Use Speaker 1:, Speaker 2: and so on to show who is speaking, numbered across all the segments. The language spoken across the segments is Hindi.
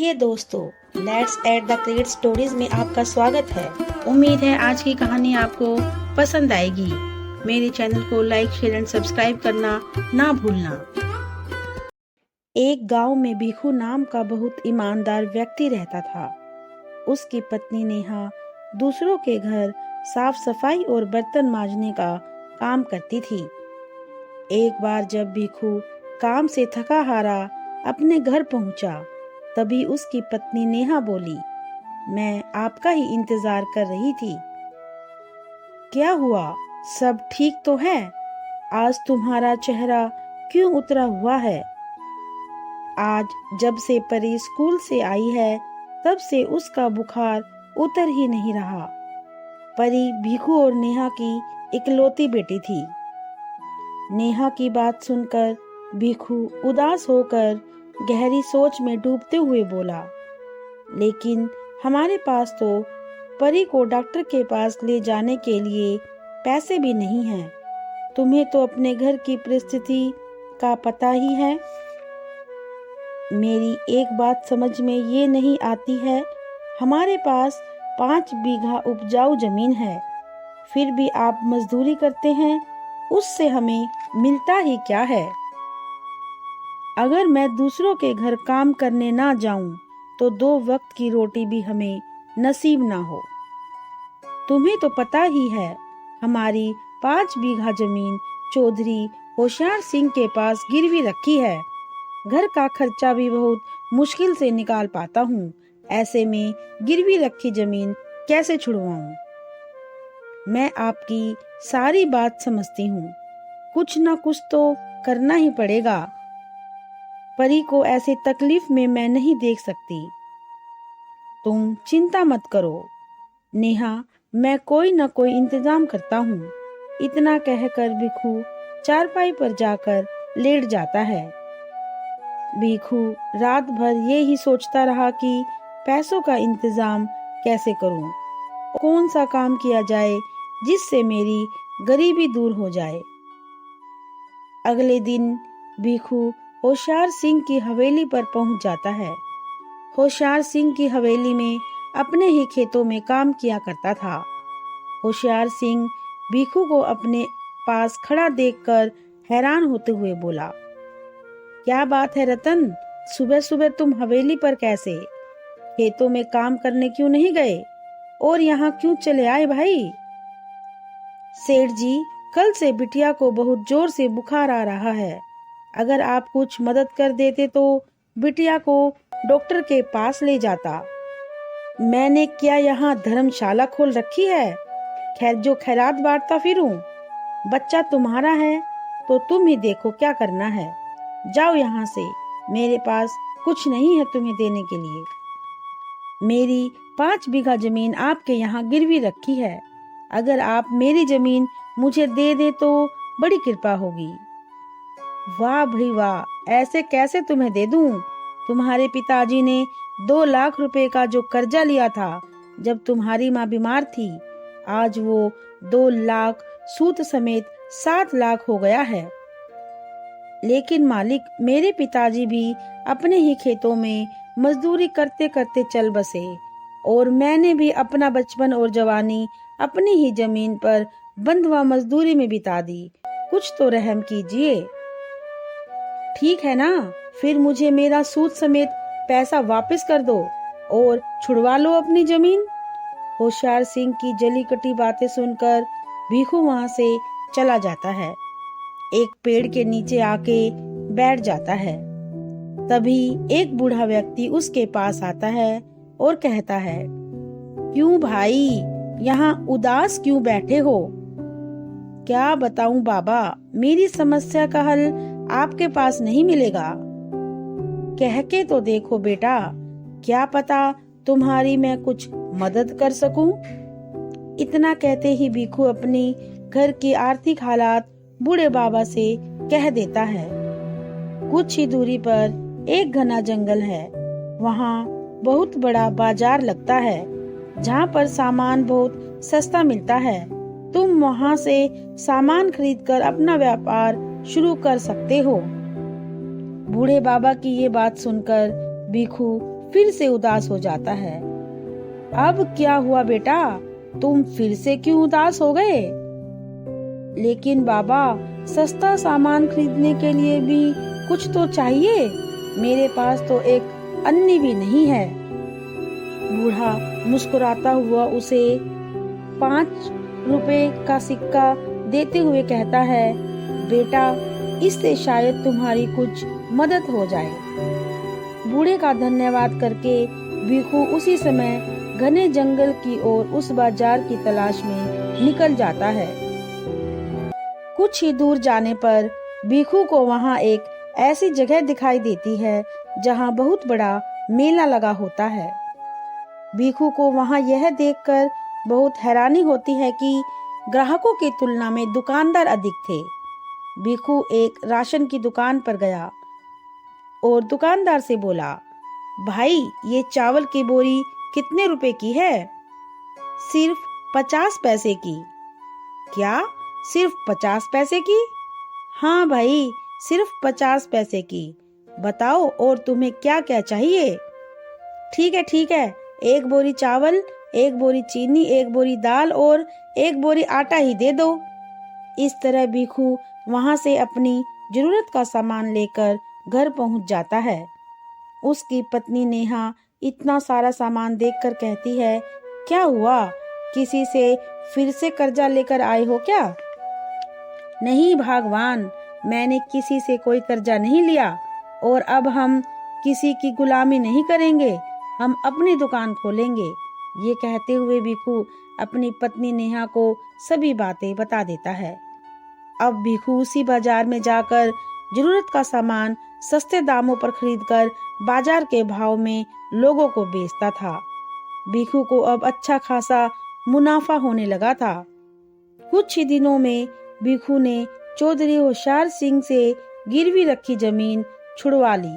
Speaker 1: प्रिय दोस्तों, let's at the create stories में आपका स्वागत है। उम्मीद है आज की कहानी आपको पसंद आएगी। मेरे चैनल को लाइक, शेयर एंड सब्सक्राइब करना ना भूलना। एक गांव में भिखू नाम का बहुत ईमानदार व्यक्ति रहता था। उसकी पत्नी नेहा दूसरों के घर साफ सफाई और बर्तन मांजने का काम करती थी। एक बार जब भिखू काम से थका हारा अपने घर पहुंचा, तभी उसकी पत्नी नेहा बोली, मैं आपका ही इंतजार कर रही थी। क्या हुआ, सब ठीक तो है? आज तुम्हारा चेहरा क्यों उतरा हुआ है? आज जब से परी स्कूल से आई है, तब से उसका बुखार उतर ही नहीं रहा। परी भिखू और नेहा की इकलौती बेटी थी। नेहा की बात सुनकर भिखू उदास होकर गहरी सोच में डूबते हुए बोला, लेकिन हमारे पास तो परी को डॉक्टर के पास ले जाने के लिए पैसे भी नहीं हैं। तुम्हें तो अपने घर की परिस्थिति का पता ही है। मेरी एक बात समझ में ये नहीं आती है, हमारे पास 5 बीघा उपजाऊ जमीन है, फिर भी आप मजदूरी करते हैं, उससे हमें मिलता ही क्या है? अगर मैं दूसरों के घर काम करने ना जाऊं, तो 2 वक्त की रोटी भी हमें नसीब ना हो। तुम्हें तो पता ही है, हमारी 5 बीघा जमीन चौधरी होशियार सिंह के पास गिरवी रखी है। घर का खर्चा भी बहुत मुश्किल से निकाल पाता हूँ। ऐसे में गिरवी रखी जमीन कैसे छुड़वाऊं? मैं आपकी सारी बात समझती हूँ, कुछ ना कुछ तो करना ही पड़ेगा। परी को ऐसी तकलीफ में मैं नहीं देख सकती। तुम चिंता मत करो नेहा, मैं कोई न कोई इंतजाम करता हूँ। इतना कहकर भिखू चारपाई पर जाकर लेट जाता है। भिखू रात भर ये ही सोचता रहा कि पैसों का इंतजाम कैसे करूँ, कौन सा काम किया जाए जिससे मेरी गरीबी दूर हो जाए। अगले दिन भिखू होशियार सिंह की हवेली पर पहुंच जाता है। होशियार सिंह की हवेली में अपने ही खेतों में काम किया करता था। होशियार सिंह भिखू को अपने पास खड़ा देखकर हैरान होते हुए बोला, क्या बात है रतन, सुबह सुबह तुम हवेली पर कैसे? खेतों में काम करने क्यों नहीं गए और यहाँ क्यों चले आए भाई? सेठ जी, कल से बिटिया को बहुत जोर से बुखार आ रहा है। अगर आप कुछ मदद कर देते तो बिटिया को डॉक्टर के पास ले जाता। मैंने क्या यहाँ धर्मशाला खोल रखी है, खैर जो खैरात बांटता फिरूं? बच्चा तुम्हारा है तो तुम ही देखो क्या करना है। जाओ यहाँ से, मेरे पास कुछ नहीं है तुम्हें देने के लिए। मेरी 5 बीघा जमीन आपके यहाँ गिरवी रखी है। अगर आप मेरी जमीन मुझे दे दे तो बड़ी कृपा होगी। वाह भाई वाह, ऐसे कैसे तुम्हें दे दूं? तुम्हारे पिताजी ने 2 लाख रुपए का जो कर्जा लिया था जब तुम्हारी माँ बीमार थी, आज वो 2 लाख सूद समेत 7 लाख हो गया है। लेकिन मालिक, मेरे पिताजी भी अपने ही खेतों में मजदूरी करते करते चल बसे और मैंने भी अपना बचपन और जवानी अपनी ही जमीन पर बंधुआ मजदूरी में बिता दी। कुछ तो रहम कीजिए। ठीक है ना, फिर मुझे मेरा सूद समेत पैसा वापस कर दो और छुड़वा लो अपनी जमीन। होशियार सिंह की जली कटी बातें सुनकर भिखू वहां से चला जाता है। एक पेड़ के नीचे आके बैठ जाता है। तभी एक बूढ़ा व्यक्ति उसके पास आता है और कहता है, क्यों भाई, यहाँ उदास क्यों बैठे हो? क्या बताऊं बाबा, मेरी समस्या का हल आपके पास नहीं मिलेगा। कह के तो देखो बेटा, क्या पता तुम्हारी मैं कुछ मदद कर सकूं। इतना कहते ही भिखू अपनी घर की आर्थिक हालात बूढ़े बाबा से कह देता है। कुछ ही दूरी पर एक घना जंगल है। वहाँ बहुत बड़ा बाजार लगता है, जहाँ पर सामान बहुत सस्ता मिलता है। तुम वहाँ से सामान खरीदकर अपना व्यापार शुरू कर सकते हो। बूढ़े बाबा की ये बात सुनकर भिखू फिर से उदास हो जाता है। अब क्या हुआ बेटा, तुम फिर से क्यों उदास हो गए? लेकिन बाबा, सस्ता सामान खरीदने के लिए भी कुछ तो चाहिए। मेरे पास तो एक अन्नी भी नहीं है। बूढ़ा मुस्कुराता हुआ उसे 5 रुपए का सिक्का देते हुए कहता है, बेटा, इससे शायद तुम्हारी कुछ मदद हो जाए। बूढ़े का धन्यवाद करके भिखू उसी समय घने जंगल की ओर उस बाजार की तलाश में निकल जाता है। कुछ ही दूर जाने पर भिखू को वहाँ एक ऐसी जगह दिखाई देती है जहाँ बहुत बड़ा मेला लगा होता है। भिखू को वहाँ यह देखकर बहुत हैरानी होती है कि ग्राहकों की तुलना में दुकानदार अधिक थे। भिखू एक राशन की दुकान पर गया और दुकानदार से बोला, भाई, ये चावल की बोरी कितने रुपए की है? सिर्फ 50 पैसे की। क्या, सिर्फ 50 पैसे की? हाँ भाई, सिर्फ 50 पैसे की। बताओ, और तुम्हें क्या क्या चाहिए? ठीक है, 1 बोरी चावल, 1 बोरी चीनी, 1 बोरी दाल और 1 बोरी आटा ही दे दो। इस तरह भिखू वहां से अपनी जरूरत का सामान लेकर घर पहुंच जाता है। उसकी पत्नी नेहा इतना सारा सामान देखकर कहती है, क्या हुआ, किसी से फिर से कर्जा लेकर आए हो क्या? नहीं भगवान, मैंने किसी से कोई कर्जा नहीं लिया और अब हम किसी की गुलामी नहीं करेंगे, हम अपनी दुकान खोलेंगे। ये कहते हुए भिखू अपनी पत्नी नेहा को सभी बातें बता देता है। अब भिखू उसी बाजार में जाकर जरूरत का सामान सस्ते दामों पर खरीदकर बाजार के भाव में लोगों को बेचता था। भिखू को अब अच्छा खासा मुनाफा होने लगा था। कुछ ही दिनों में भिखू ने चौधरी होशियार सिंह से गिरवी रखी जमीन छुड़वा ली।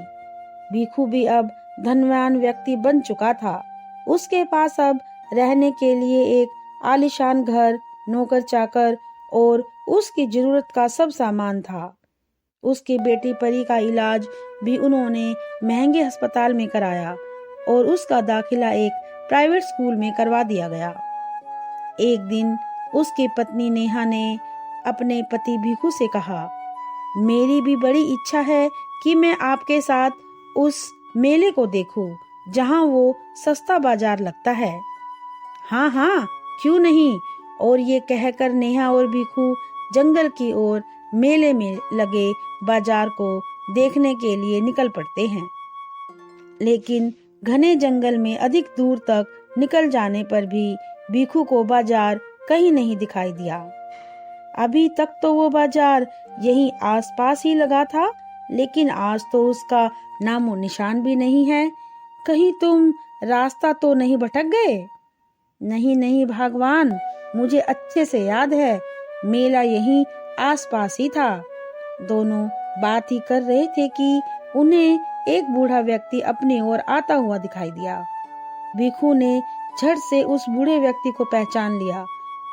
Speaker 1: भिखू भी अब धनवान व्यक्ति बन चुका था। उसके पास अब रहने के लिए एक आलीशान घर, नौकर चाकर और उसकी जरूरत का सब सामान था। उसकी बेटी परी का इलाज भी उन्होंने महंगे अस्पताल में कराया और उसका दाखिला एक प्राइवेट स्कूल में करवा दिया गया। एक दिन उसकी पत्नी नेहा ने अपने पति भिखू से कहा, मेरी भी बड़ी इच्छा है कि मैं आपके साथ उस मेले को देखूं जहां वो सस्ता बाजार लगता है। हाँ, क्यों नहीं। और ये कहकर नेहा और भिखू जंगल की ओर मेले में लगे बाजार को देखने के लिए निकल पड़ते हैं। लेकिन घने जंगल में अधिक दूर तक निकल जाने पर भी भिखू को बाजार कहीं नहीं दिखाई दिया। अभी तक तो वो बाजार यहीं आसपास ही लगा था, लेकिन आज तो उसका नामो निशान भी नहीं है। कहीं तुम रास्ता तो नहीं भटक गए? नहीं भगवान, मुझे अच्छे से याद है, मेला यहीं आसपास ही था। दोनों बात ही कर रहे थे कि उन्हें एक बूढ़ा व्यक्ति अपनी ओर आता हुआ दिखाई दिया। भिखू ने झट से उस बूढ़े व्यक्ति को पहचान लिया।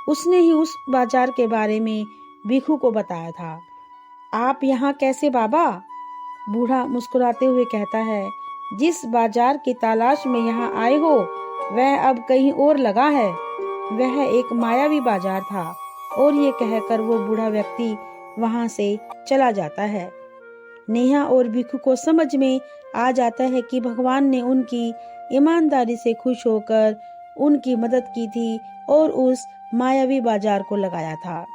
Speaker 1: उसने ही उस बाजार के बारे में भिखू को बताया था। आप यहाँ कैसे बाबा? बूढ़ा मुस्कुराते हुए कहता है, जिस बाजार की तलाश में यहाँ आए हो वह अब कहीं और लगा है। वह एक मायावी बाजार था। और ये कहकर वो बूढ़ा व्यक्ति वहां से चला जाता है। नेहा और भिखू को समझ में आ जाता है कि भगवान ने उनकी ईमानदारी से खुश होकर उनकी मदद की थी और उस मायावी बाजार को लगाया था।